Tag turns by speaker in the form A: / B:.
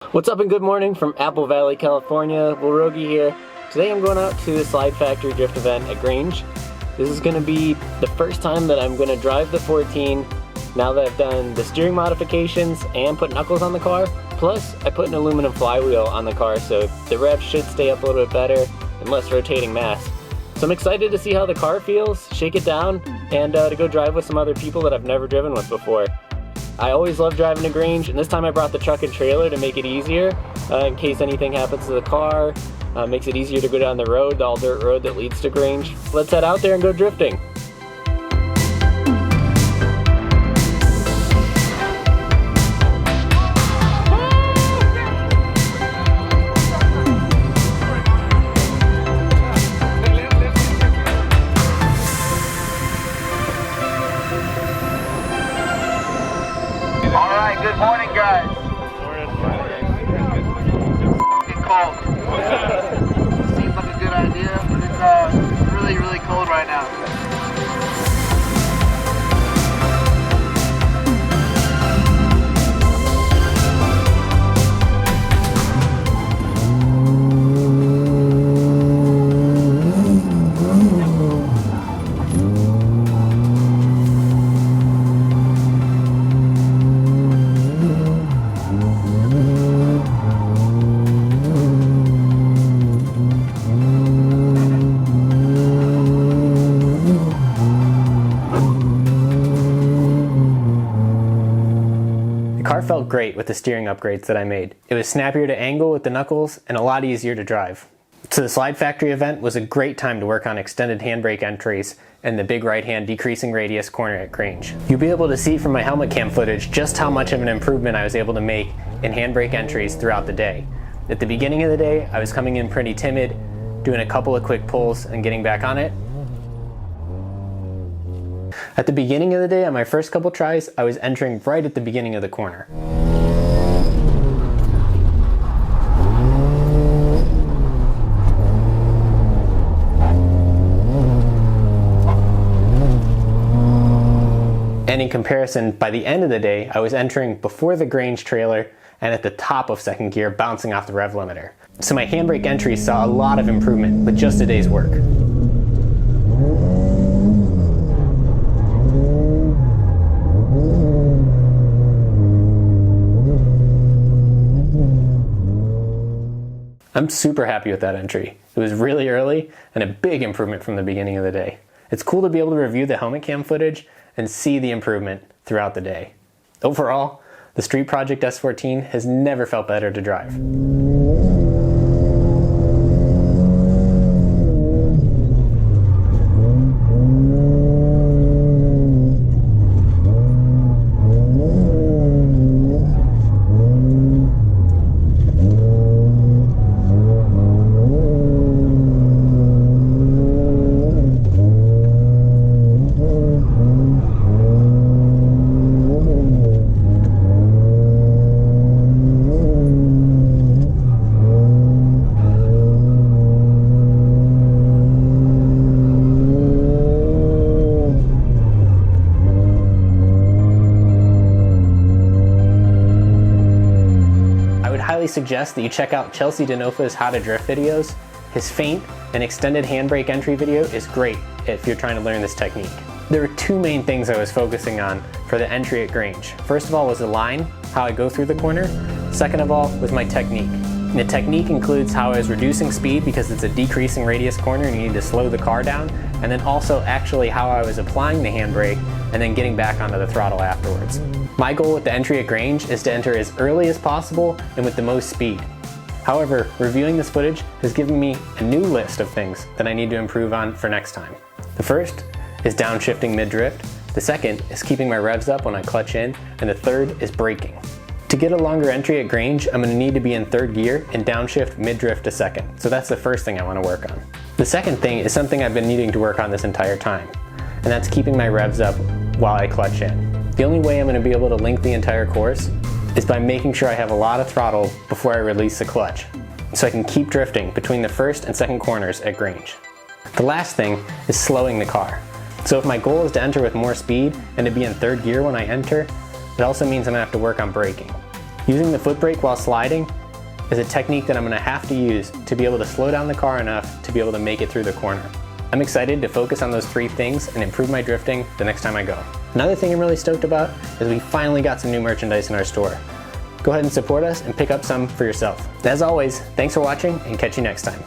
A: What's up and good morning from Apple Valley, California. Wilrogi here. Today I'm going out to the Slide Factory Drift event at Grange. This is going to be the first time that I'm going to drive the 14 now that I've done the steering modifications and put knuckles on the car. Plus I put an aluminum flywheel on the car so the revs should stay up a little bit better and less rotating mass. So I'm excited to see how the car feels, shake it down, and to go drive with some other people that I've never driven with before. I always love driving to Grange, and this time I brought the truck and trailer to make it easier in case anything happens to the car. Makes it easier to go down the road, the all-dirt road that leads to Grange. Let's head out there and go drifting.
B: Alright, good morning guys. It's cold. Seems like a good idea, but it's really cold right now.
A: The car felt great with the steering upgrades that I made. It was snappier to angle with the knuckles and a lot easier to drive. So the Slide Factory event was a great time to work on extended handbrake entries and the big right hand decreasing radius corner at Grange. You'll be able to see from my helmet cam footage just how much of an improvement I was able to make in handbrake entries throughout the day. At the beginning of the day, I was coming in pretty timid, doing a couple of quick pulls and getting back on it. At the beginning of the day, on my first couple tries, I was entering right at the beginning of the corner. And in comparison, by the end of the day, I was entering before the Grange trailer and at the top of second gear, bouncing off the rev limiter. So my handbrake entries saw a lot of improvement with just a day's work. I'm super happy with that entry. It was really early and a big improvement from the beginning of the day. It's cool to be able to review the helmet cam footage and see the improvement throughout the day. Overall, the Street Project S14 has never felt better to drive. I highly suggest that you check out Chelsea DeNofa's How to Drift videos. His feint and extended handbrake entry video is great if you're trying to learn this technique. There were two main things I was focusing on for the entry at Grange. First of all was the line, how I go through the corner. Second of all was my technique. And the technique includes how I was reducing speed because it's a decreasing radius corner and you need to slow the car down, and then also actually how I was applying the handbrake and then getting back onto the throttle afterwards. My goal with the entry at Grange is to enter as early as possible and with the most speed. However, reviewing this footage has given me a new list of things that I need to improve on for next time. The first is downshifting mid-drift, the second is keeping my revs up when I clutch in, and the third is braking. To get a longer entry at Grange, I'm going to need to be in third gear and downshift mid-drift to second, so that's the first thing I want to work on. The second thing is something I've been needing to work on this entire time, and that's keeping my revs up while I clutch in. The only way I'm going to be able to link the entire course is by making sure I have a lot of throttle before I release the clutch, so I can keep drifting between the first and second corners at Grange. The last thing is slowing the car. So if my goal is to enter with more speed and to be in third gear when I enter, it also means I'm going to have to work on braking. Using the foot brake while sliding is a technique that I'm going to have to use to be able to slow down the car enough to be able to make it through the corner. I'm excited to focus on those 3 things and improve my drifting the next time I go. Another thing I'm really stoked about is we finally got some new merchandise in our store. Go ahead and support us and pick up some for yourself. As always, thanks for watching and catch you next time.